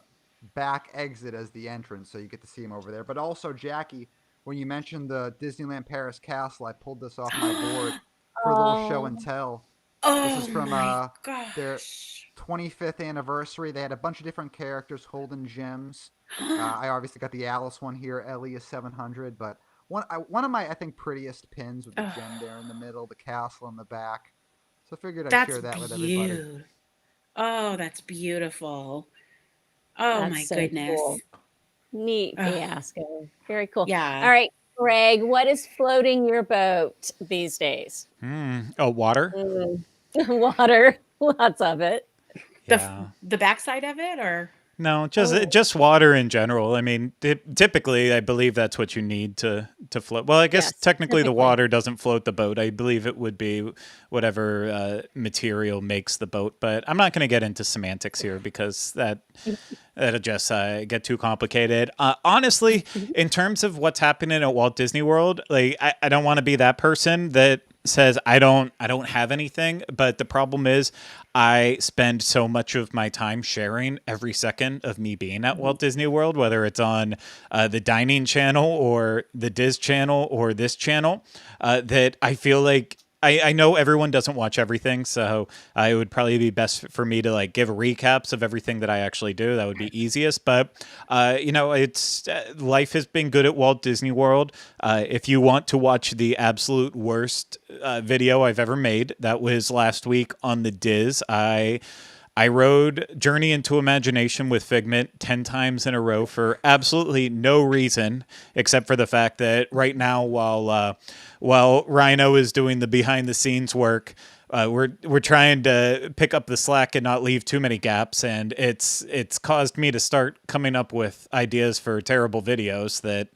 back exit as the entrance, so you get to see him over there. But also, Jackie, when you mentioned the Disneyland Paris Castle, I pulled this off my board for a little show and tell. Oh This is from my their gosh. 25th anniversary. They had a bunch of different characters holding gems. I obviously got the Alice one here. Ellie is 700, but one of my, I think, prettiest pins with the gem there in the middle, the castle in the back. So I figured I'd That's share that with everybody. beautiful. Oh, that's beautiful. Oh That's my so goodness. cool. Neat Ugh. fiasco. Very cool. Yeah. All right, Greg, what is floating your boat these days? Oh, water? Water, lots of it. Yeah. The backside of it, or No, just water in general. I mean, typically, I believe that's what you need to float. Well, I guess Yes, technically the typically. water doesn't float the boat. I believe it would be whatever material makes the boat. But I'm not going to get into semantics here because that'll just get too complicated. Honestly, in terms of what's happening at Walt Disney World, like I don't want to be that person that says I don't have anything, but the problem is I spend so much of my time sharing every second of me being at Walt Disney World, whether it's on the dining channel or the Diz channel or this channel, that I feel like I know everyone doesn't watch everything, so it would probably be best for me to like give recaps of everything that I actually do. That would be easiest. But it's life has been good at Walt Disney World. If you want to watch the absolute worst video I've ever made, that was last week on the Diz. I rode Journey into Imagination with Figment 10 times in a row for absolutely no reason, except for the fact that right now, while Rhino is doing the behind the scenes work, we're trying to pick up the slack and not leave too many gaps, and it's caused me to start coming up with ideas for terrible videos that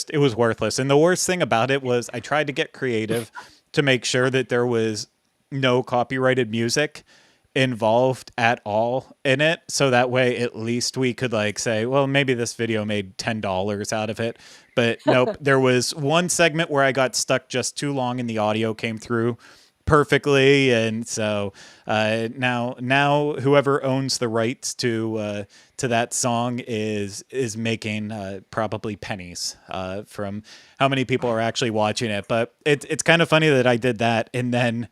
it was worthless. And the worst thing about it was I tried to get creative to make sure that there was no copyrighted music involved at all in it, so that way at least we could like say, well, maybe this video made $10 out of it. But nope. There was one segment where I got stuck just too long and the audio came through perfectly, and so now whoever owns the rights to that song is making probably pennies from how many people are actually watching it. But it's kind of funny that I did that, and then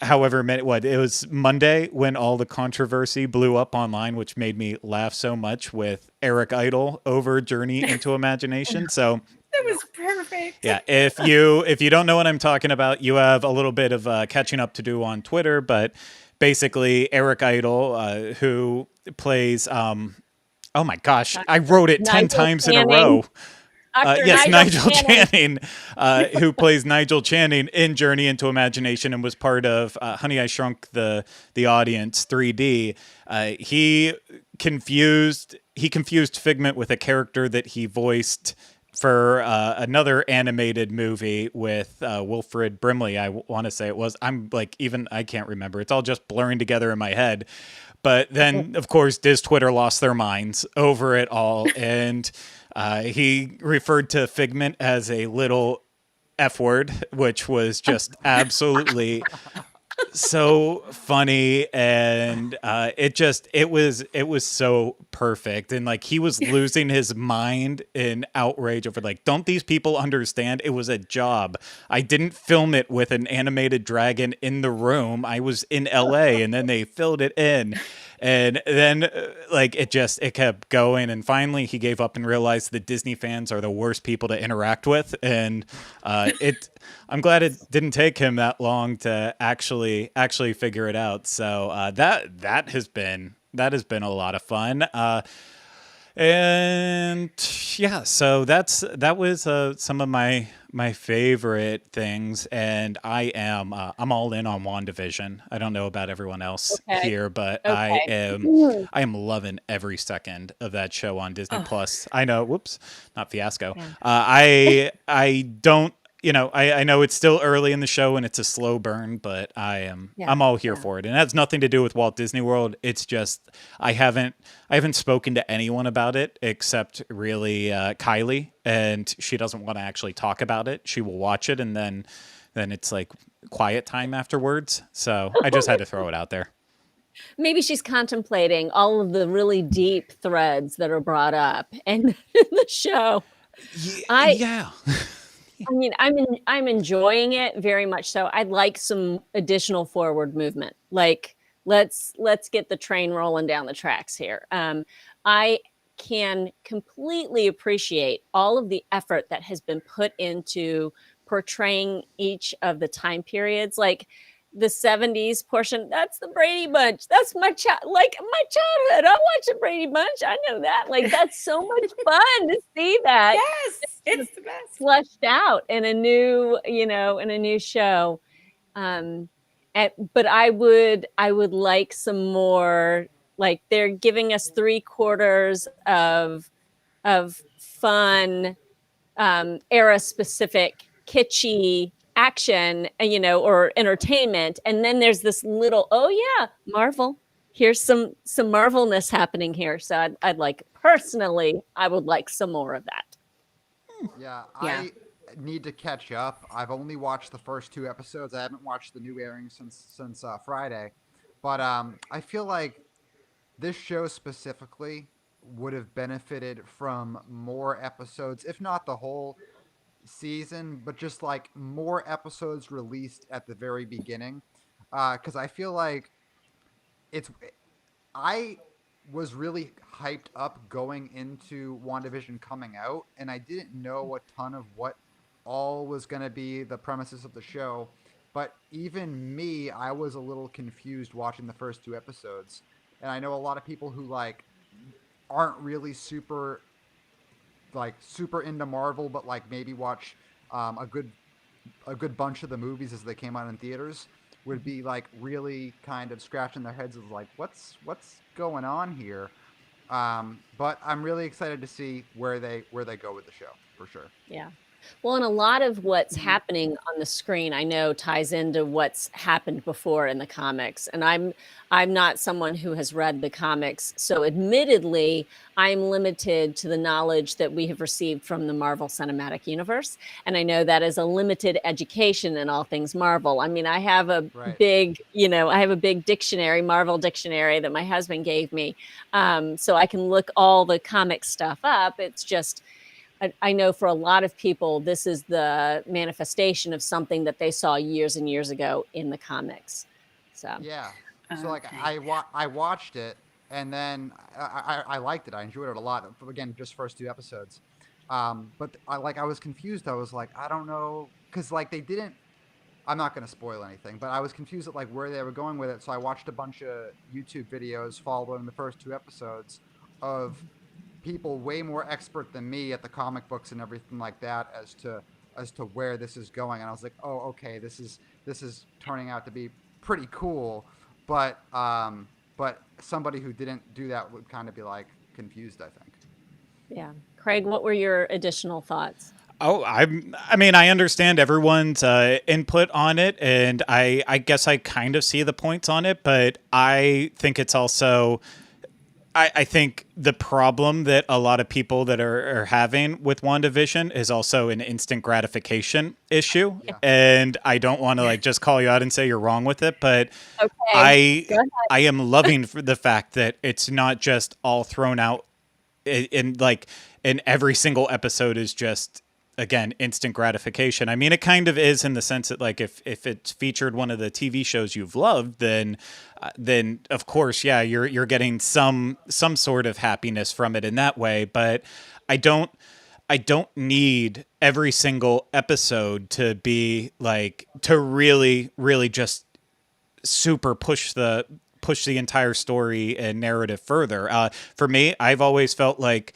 however many, it was Monday when all the controversy blew up online, which made me laugh so much with Eric Idle over Journey into Imagination. So that was perfect. yeah, if you don't know what I'm talking about, you have a little bit of catching up to do on Twitter. But basically, Eric Idle, who plays, oh my gosh, I wrote it 10 Nigel times in a Channing. row. Dr. Yes, Nigel Channing. Channing, who plays Nigel Channing in Journey into Imagination and was part of Honey, I Shrunk the Audience 3D. He confused Figment with a character that he voiced for another animated movie with Wilfred Brimley. I want to say it was. I'm like, even I can't remember. It's all just blurring together in my head. But then, of course, Diz Twitter lost their minds over it all, and he referred to Figment as a little F word, which was just absolutely so funny, and it was so perfect, and like he was losing his mind in outrage over like, don't these people understand it was a job? I didn't film it with an animated dragon in the room. I was in LA, and then they filled it in. And then, like, it kept going. And finally, he gave up and realized that Disney fans are the worst people to interact with. And I'm glad it didn't take him that long to actually figure it out. So that has been a lot of fun. And yeah, so that was some of my favorite things, and I'm all in on WandaVision. I don't know about everyone else Okay. here, but Okay. I am loving every second of that show on Disney Oh, Plus. I know, whoops, not fiasco. yeah. I don't. I know it's still early in the show and it's a slow burn, but Yeah. I'm all here Yeah. for it. And it has nothing to do with Walt Disney World. It's just I haven't spoken to anyone about it except really Kylie, and she doesn't want to actually talk about it. She will watch it, and then it's like quiet time afterwards. So I just had to throw it out there. Maybe she's contemplating all of the really deep threads that are brought up in the show. I Yeah. I mean, I'm enjoying it very much so. I'd like some additional forward movement. Like, let's get the train rolling down the tracks here. I can completely appreciate all of the effort that has been put into portraying each of the time periods. Like the 70s portion, that's the Brady Bunch. That's my my childhood. I watched the Brady Bunch. I know that. Like, that's so much fun to see that Yes, it's the best. fleshed out in a new show. But I would like some more. Like, they're giving us 3/4 of fun, era specific kitschy action, or entertainment, and then there's this little, oh yeah, Marvel. Here's some Marvelness happening here. So I would like some more of that. Yeah, Yeah. I need to catch up. I've only watched the first 2 episodes. I haven't watched the new airing since Friday, but I feel like this show specifically would have benefited from more episodes, if not the whole season, but just like more episodes released at the very beginning. Because I feel like it's I was really hyped up going into WandaVision coming out, and I didn't know a ton of what all was going to be the premises of the show. But even me, I was a little confused watching the first 2 episodes. And I know a lot of people who like aren't really super into Marvel, but like maybe watch a good bunch of the movies as they came out in theaters would be like really kind of scratching their heads of like what's going on here. But I'm really excited to see where they go with the show for sure. Yeah. Well, and a lot of what's Mhm. happening on the screen, I know, ties into what's happened before in the comics. And I'm not someone who has read the comics, so admittedly, I'm limited to the knowledge that we have received from the Marvel Cinematic Universe. And I know that is a limited education in all things Marvel. I mean, I have a Right. big dictionary, Marvel dictionary, that my husband gave me, so I can look all the comic stuff up. It's just I know for a lot of people, this is the manifestation of something that they saw years and years ago in the comics. So, Yeah. So like Okay. I watched it and then I liked it. I enjoyed it a lot. Again, just first 2 episodes. But I was confused. I was like, I don't know, because like they didn't. I'm not going to spoil anything, but I was confused at like where they were going with it. So I watched a bunch of YouTube videos following the first 2 episodes of people way more expert than me at the comic books and everything like that as to where this is going. And I was like, oh, okay, this is turning out to be pretty cool. But somebody who didn't do that would kind of be like confused, I think. yeah. Craig, what were your additional thoughts? Oh, I mean, I understand everyone's input on it, and I guess I kind of see the points on it, but I think it's also, I think the problem that a lot of people that are having with WandaVision is also an instant gratification issue. Yeah. And I don't want to like just call you out and say you're wrong with it, but Okay, go ahead. I am loving the fact that it's not just all thrown out in like in every single episode is just again instant gratification. I mean, it kind of is in the sense that like if it's featured one of the TV shows you've loved, then of course, yeah, you're getting some sort of happiness from it in that way. But I don't need every single episode to be like to really just super push the entire story and narrative further. For me, I've always felt like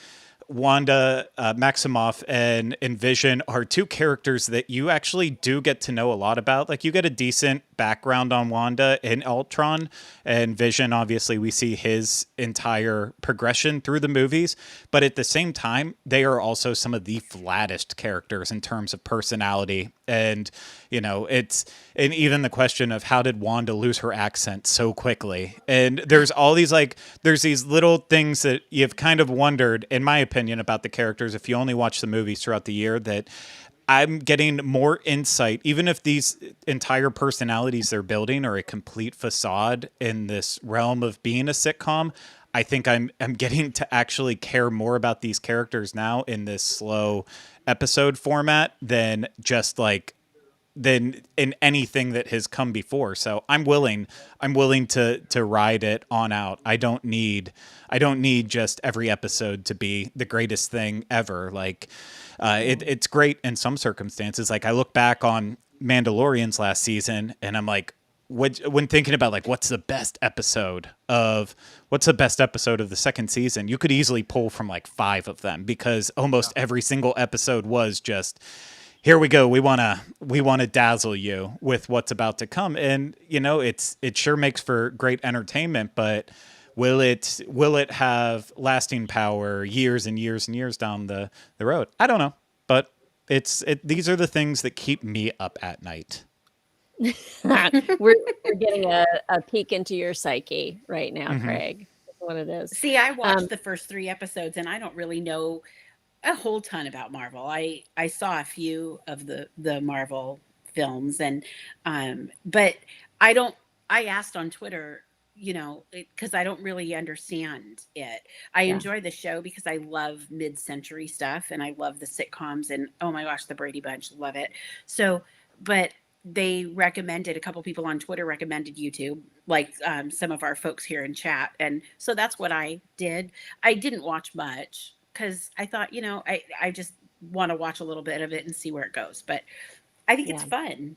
Wanda Maximoff and Vision are two characters that you actually do get to know a lot about. Like you get a decent background on Wanda in Ultron, and Vision, obviously we see his entire progression through the movies, but at the same time they are also some of the flattest characters in terms of personality. And you know, it's, and even the question of how did Wanda lose her accent so quickly, and there's all these like there's these little things that you've kind of wondered, in my opinion, about the characters if you only watch the movies throughout the year, that I'm getting more insight, even if these entire personalities they're building are a complete facade in this realm of being a sitcom. I think I'm getting to actually care more about these characters now in this slow episode format than just like than in anything that has come before. So I'm willing to ride it on out. I don't need just every episode to be the greatest thing ever. Like it's great in some circumstances. Like I look back on Mandalorian's last season and I'm like, when thinking about like what's the best episode of the second season, you could easily pull from like 5 of them, because almost every single episode was just, here we go. We want to dazzle you with what's about to come. And you know, it sure makes for great entertainment, but will it have lasting power years and years and years down the road? I don't know, but these are the things that keep me up at night. we're getting a peek into your psyche right now, Craig. That's what it is. See, I watched the first 3 episodes and I don't really know a whole ton about Marvel. I saw a few of the Marvel films, and but I asked on Twitter, you know, because I don't really understand it. I enjoy the show because I love mid-century stuff and I love the sitcoms, and oh my gosh, the Brady Bunch, love it. So, but they recommended, a couple people on Twitter recommended YouTube, like some of our folks here in chat, and so that's what I did. I didn't watch much because I thought, you know, I just want to watch a little bit of it and see where it goes. But I think it's fun,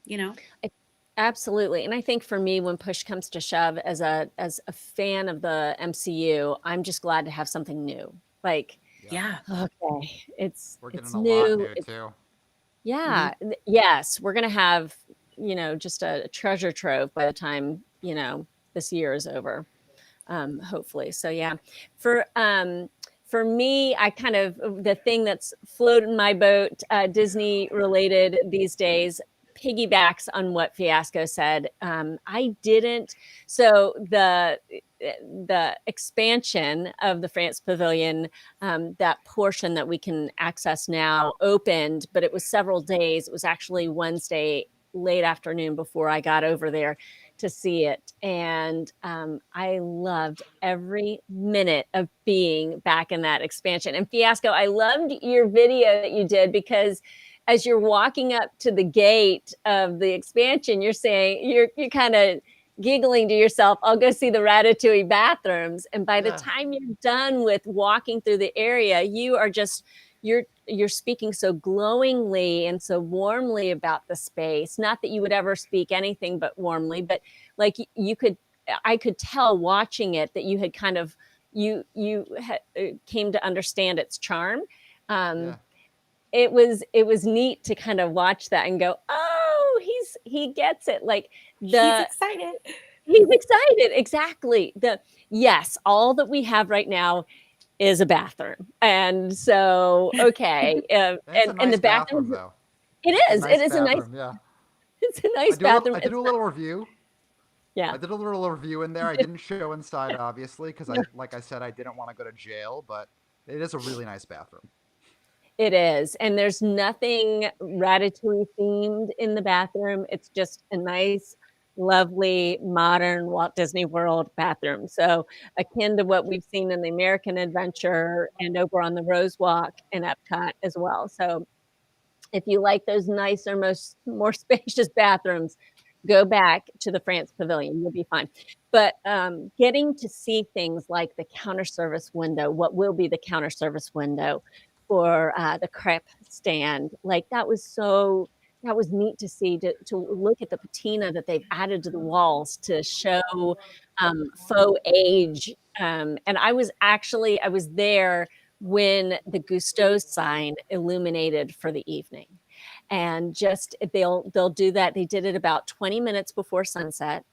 you know? Absolutely. And I think for me, when push comes to shove, as a fan of the MCU, I'm just glad to have something new. Like, okay, We're getting it's a lot new. new too. Yeah. Yes, we're gonna have, you know, just a treasure trove by the time, you know, this year is over. Hopefully. So yeah. For me, I kind of, the thing that's floating my boat, Disney related these days, piggybacks on what Fiasco said. I didn't. So the expansion of the France Pavilion, that portion that we can access now, opened, but it was several days. It was actually Wednesday late afternoon before I got over there to see it. And I loved every minute of being back in that expansion. And Fiasco, I loved your video that you did, because as you're walking up to the gate of the expansion, you're saying, you're kind of giggling to yourself, I'll go see the Ratatouille bathrooms. And by the time you're done with walking through the area, you are just, you're speaking so glowingly and so warmly about the space. Not that you would ever speak anything but warmly, but like I could tell watching it that you had kind of, you came to understand its charm. It was neat to kind of watch that and go, oh, he gets it. Like he's excited. He's excited. Exactly. Yes, all that we have right now is a bathroom. And so, okay, It's a and the nice bathroom bathroom, though. it It's a is. It nice is a nice, bathroom. Yeah. it's a nice I bathroom. did It's a not, little review. yeah. I did a little review in there. I didn't show inside, obviously, because like I said, I didn't want to go to jail. But it is a really nice bathroom. It is, and there's nothing Ratatouille themed in the bathroom. It's just a nice, lovely, modern Walt Disney World bathroom. So akin to what we've seen in the American Adventure and over on the Rose Walk in Epcot as well. So if you like those nicer, more spacious bathrooms, go back to the France Pavilion. You'll be fine. But getting to see things like the counter service window, what will be the counter service window for the crepe stand, like that was neat to see to look at the patina that they've added to the walls to show faux age. And I was there when the Gusteau sign illuminated for the evening. And just they'll do that. They did it about 20 minutes before sunset.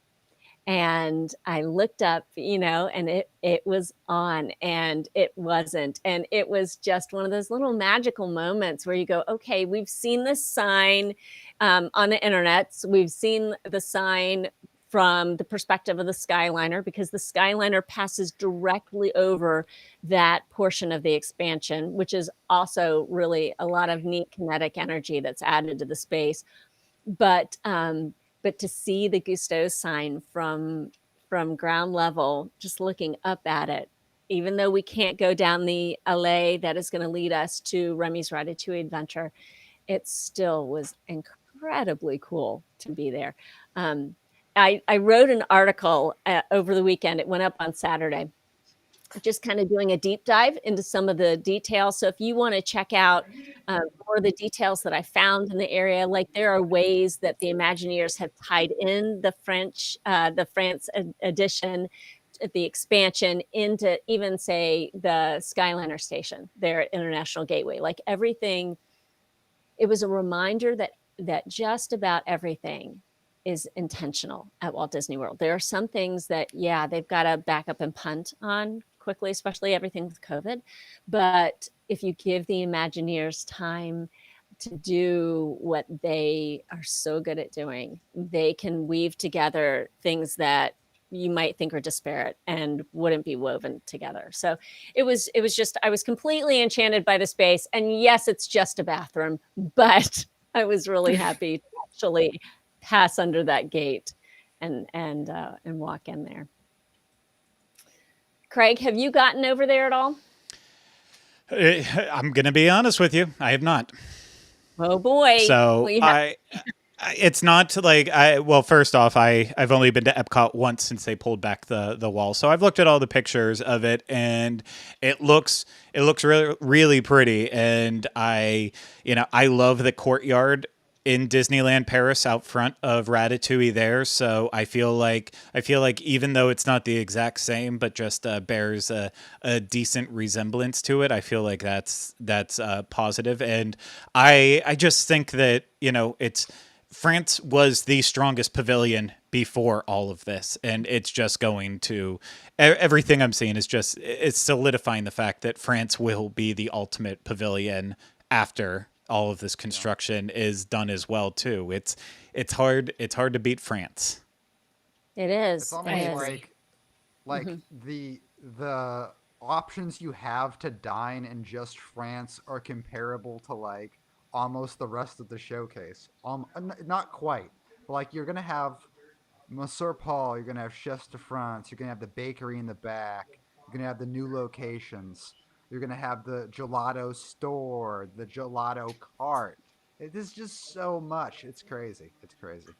And I looked up, and it was on and it wasn't. And it was just one of those little magical moments where you go, okay, we've seen this sign on the internet. So we've seen the sign from the perspective of the Skyliner, because the Skyliner passes directly over that portion of the expansion, which is also really a lot of neat kinetic energy that's added to the space. But to see the Gusteau sign from ground level, just looking up at it, even though we can't go down the alley that is going to lead us to Remy's Ratatouille Adventure, it still was incredibly cool to be there. I wrote an article over the weekend. It went up on Saturday, just kind of doing a deep dive into some of the details. So if you want to check out more of the details that I found in the area, like there are ways that the Imagineers have tied in the France edition, the expansion into even say the Skyliner station there at International Gateway. Like everything, it was a reminder that just about everything is intentional at Walt Disney World. There are some things that, yeah, they've got to back up and punt on quickly, especially everything with COVID. But if you give the Imagineers time to do what they are so good at doing, they can weave together things that you might think are disparate and wouldn't be woven together. So it was just, I was completely enchanted by the space. And yes, it's just a bathroom, but I was really happy to actually pass under that gate and walk in there. Craig, have you gotten over there at all? I'm going to be honest with you. I have not. Oh boy. So it's not like well, first off, I've only been to Epcot once since they pulled back the wall. So I've looked at all the pictures of it and it looks really, really pretty. And I love the courtyard in Disneyland Paris out front of Ratatouille there. So I feel like even though it's not the exact same, but just bears a decent resemblance to it, I feel like that's positive. And I just think that, it's France was the strongest pavilion before all of this. And it's just going to, everything I'm seeing is just, it's solidifying the fact that France will be the ultimate pavilion after all of this construction is done as well too. It's hard to beat France. It is. It's almost like Mm-hmm. the options you have to dine in just France are comparable to like almost the rest of the showcase. Not quite, but like you're gonna have Monsieur Paul, you're gonna have Chefs de France, you're gonna have the bakery in the back, you're gonna have the new locations, you're gonna have the gelato store, the gelato cart. It is just so much. It's crazy. It's crazy.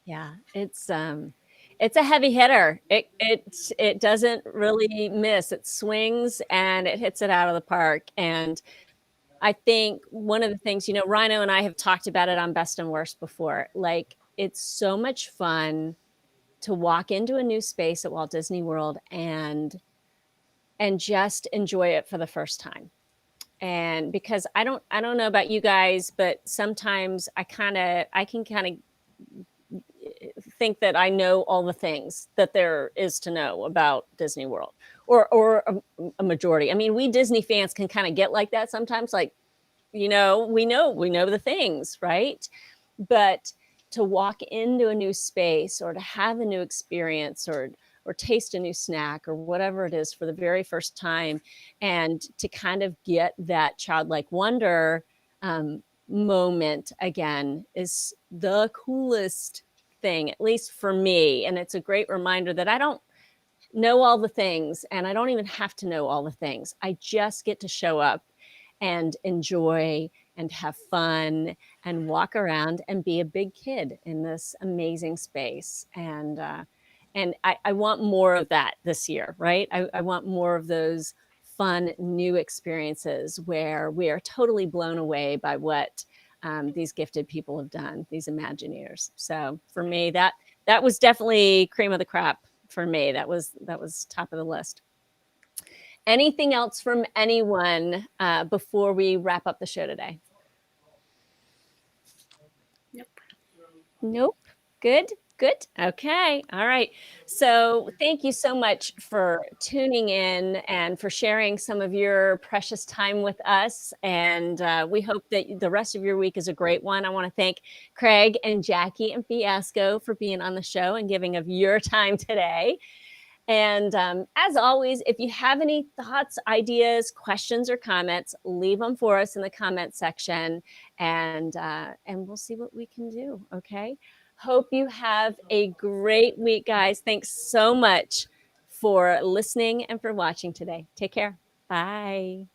Yeah, it's a heavy hitter. It doesn't really miss. It swings and it hits it out of the park. And I think one of the things, Rhino and I have talked about it on Best and Worst before. Like it's so much fun to walk into a new space at Walt Disney World and just enjoy it for the first time. And because I don't know about you guys, but sometimes I can kind of think that I know all the things that there is to know about Disney World, or a majority. I mean, we Disney fans can kind of get like that sometimes, like, we know the things, right? But to walk into a new space, or to have a new experience, or taste a new snack, or whatever it is for the very first time, and to kind of get that childlike wonder moment again, is the coolest thing, at least for me. And it's a great reminder that I don't know all the things, and I don't even have to know all the things. I just get to show up and enjoy and have fun and walk around and be a big kid in this amazing space. And I want more of that this year, right? I want more of those fun new experiences where we are totally blown away by what these gifted people have done, these Imagineers. So for me, that was definitely cream of the crop for me. That was top of the list. Anything else from anyone before we wrap up the show today? Nope. Nope. Good. Okay. All right. So thank you so much for tuning in and for sharing some of your precious time with us. And we hope that the rest of your week is a great one. I want to thank Craig and Jackie and Fiasco for being on the show and giving of your time today. And as always, if you have any thoughts, ideas, questions, or comments, leave them for us in the comment section, and we'll see what we can do. Okay. Hope you have a great week, guys. Thanks so much for listening and for watching today. Take care. Bye.